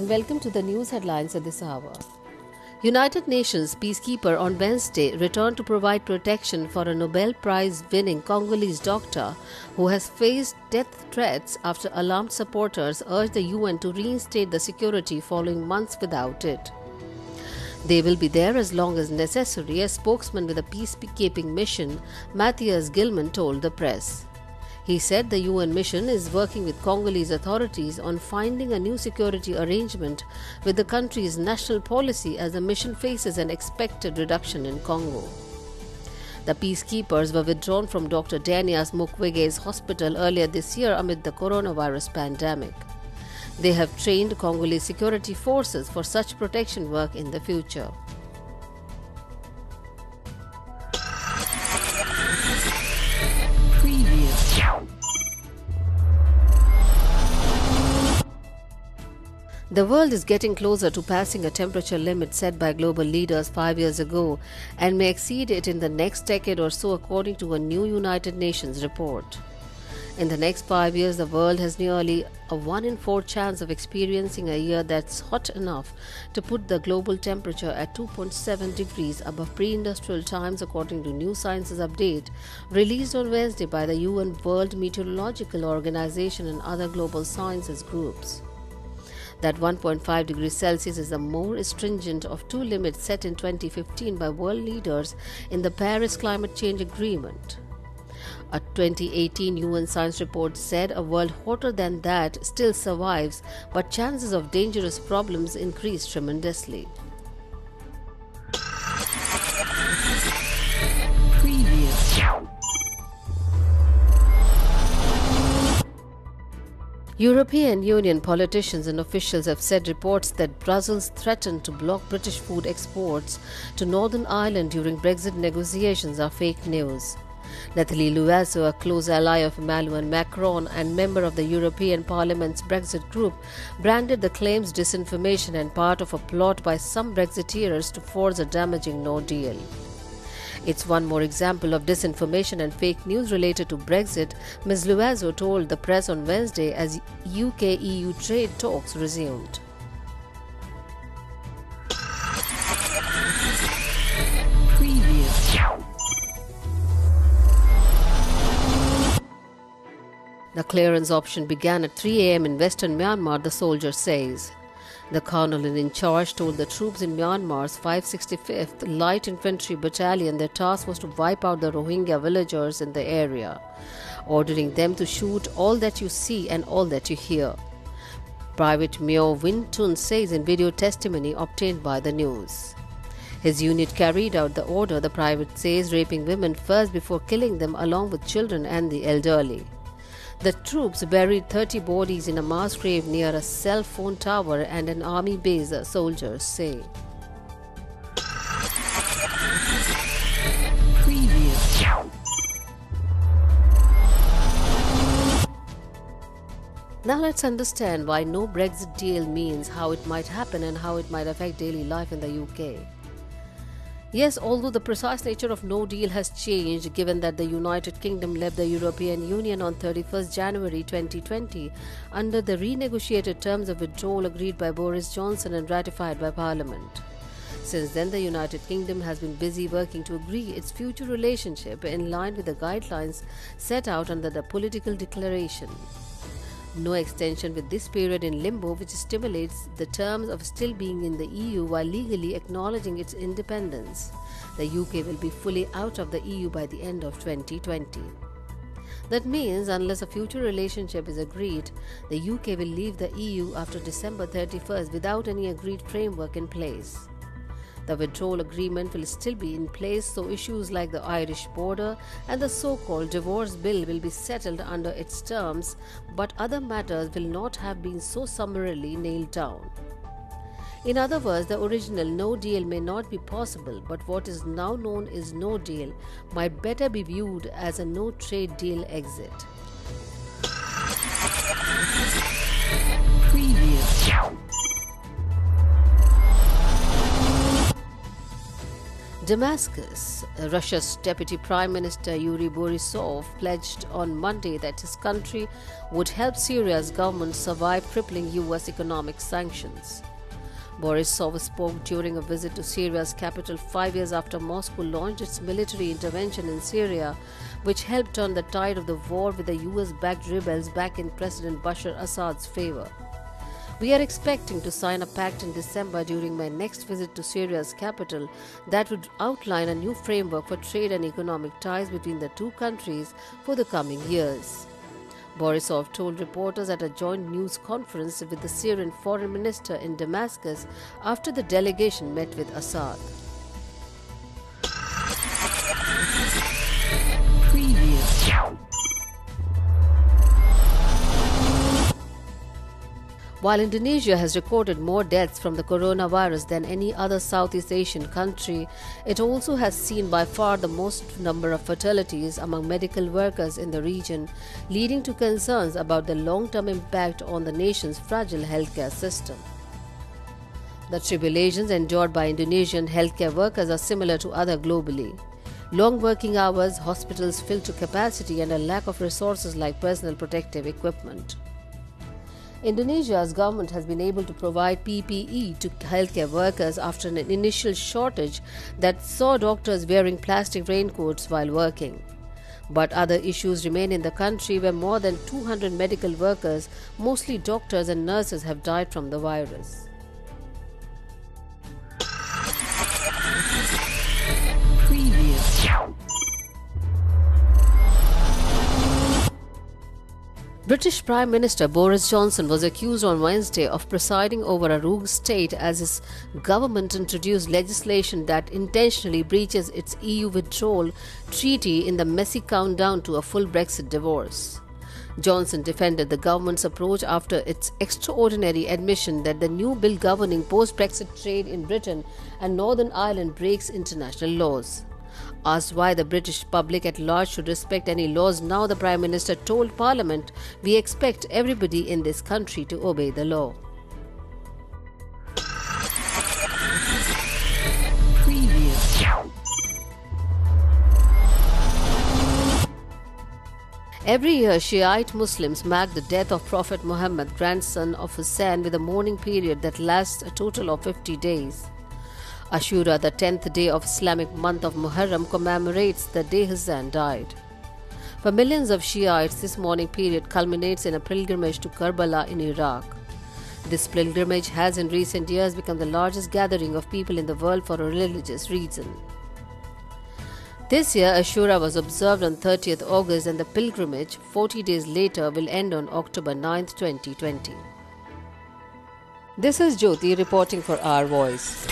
and welcome to the news headlines at this hour. United Nations peacekeeper on Wednesday returned to provide protection for a Nobel Prize-winning Congolese doctor who has faced death threats after alarmed supporters urged the UN to reinstate the security following months without it. They will be there as long as necessary, a spokesman with a peacekeeping mission, Matthias Gilman, told the press. He said the UN mission is working with Congolese authorities on finding a new security arrangement with the country's national policy as the mission faces an expected reduction in Congo. The peacekeepers were withdrawn from Dr. Denis Mukwege's hospital earlier this year amid the coronavirus pandemic. They have trained Congolese security forces for such protection work in the future. The world is getting closer to passing a temperature limit set by global leaders 5 years ago and may exceed it in the next decade or so, according to a new United Nations report. In the next 5 years, the world has nearly a 1 in 4 chance of experiencing a year that's hot enough to put the global temperature at 2.7 degrees above pre-industrial times, according to New Sciences Update released on Wednesday by the UN World Meteorological Organization and other global sciences groups. That 1.5 degrees Celsius is the more stringent of two limits set in 2015 by world leaders in the Paris Climate Change Agreement. A 2018 UN science report said a world hotter than that still survives, but chances of dangerous problems increase tremendously. European Union politicians and officials have said reports that Brussels threatened to block British food exports to Northern Ireland during Brexit negotiations are fake news. Nathalie Loiseau, a close ally of Emmanuel Macron and member of the European Parliament's Brexit group, branded the claims disinformation and part of a plot by some Brexiteers to force a damaging no deal. It's one more example of disinformation and fake news related to Brexit, Ms. Loiseau told the press on Wednesday as UK-EU trade talks resumed. The clearance option began at 3 a.m. in western Myanmar, the soldier says. The colonel in charge told the troops in Myanmar's 565th Light Infantry Battalion their task was to wipe out the Rohingya villagers in the area, ordering them to shoot all that you see and all that you hear. Private Myo Win Tun says in video testimony obtained by the news. His unit carried out the order, the private says, raping women first before killing them along with children and the elderly. The troops buried 30 bodies in a mass grave near a cell phone tower and an army base, soldiers say. Now let's understand why no Brexit deal means, how it might happen and how it might affect daily life in the UK. Yes, although the precise nature of no deal has changed given that the United Kingdom left the European Union on 31st January 2020 under the renegotiated terms of withdrawal agreed by Boris Johnson and ratified by Parliament. Since then, the United Kingdom has been busy working to agree its future relationship in line with the guidelines set out under the political declaration. No extension with this period in limbo, which stimulates the terms of still being in the EU while legally acknowledging its independence. The UK will be fully out of the EU by the end of 2020. That means, unless a future relationship is agreed, the UK will leave the EU after December 31st without any agreed framework in place. The withdrawal agreement will still be in place, so issues like the Irish border and the so-called divorce bill will be settled under its terms, but other matters will not have been so summarily nailed down. In other words, the original no deal may not be possible, but what is now known as no deal might better be viewed as a no trade deal exit. Damascus, Russia's Deputy Prime Minister Yuri Borisov pledged on Monday that his country would help Syria's government survive crippling US economic sanctions. Borisov spoke during a visit to Syria's capital 5 years after Moscow launched its military intervention in Syria, which helped turn the tide of the war with the US-backed rebels back in President Bashar Assad's favor. We are expecting to sign a pact in December during my next visit to Syria's capital that would outline a new framework for trade and economic ties between the two countries for the coming years. Borisov told reporters at a joint news conference with the Syrian foreign minister in Damascus after the delegation met with Assad. While Indonesia has recorded more deaths from the coronavirus than any other Southeast Asian country, it also has seen by far the most number of fatalities among medical workers in the region, leading to concerns about the long-term impact on the nation's fragile healthcare system. The tribulations endured by Indonesian healthcare workers are similar to others globally. Long working hours, hospitals filled to capacity, and a lack of resources like personal protective equipment. Indonesia's government has been able to provide PPE to healthcare workers after an initial shortage that saw doctors wearing plastic raincoats while working. But other issues remain in the country where more than 200 medical workers, mostly doctors and nurses, have died from the virus. British Prime Minister Boris Johnson was accused on Wednesday of presiding over a rogue state as his government introduced legislation that intentionally breaches its EU withdrawal treaty in the messy countdown to a full Brexit divorce. Johnson defended the government's approach after its extraordinary admission that the new bill governing post-Brexit trade in Britain and Northern Ireland breaks international laws. Asked why the British public at large should respect any laws now, the Prime Minister told Parliament, "We expect everybody in this country to obey the law." Every year, Shiite Muslims mark the death of Prophet Muhammad, grandson of Hussein, with a mourning period that lasts a total of 50 days. Ashura, the 10th day of Islamic month of Muharram, commemorates the day Hussein died. For millions of Shiites, this mourning period culminates in a pilgrimage to Karbala in Iraq. This pilgrimage has in recent years become the largest gathering of people in the world for a religious reason. This year, Ashura was observed on 30th August and the pilgrimage, 40 days later, will end on October 9, 2020. This is Jyoti reporting for Our Voice.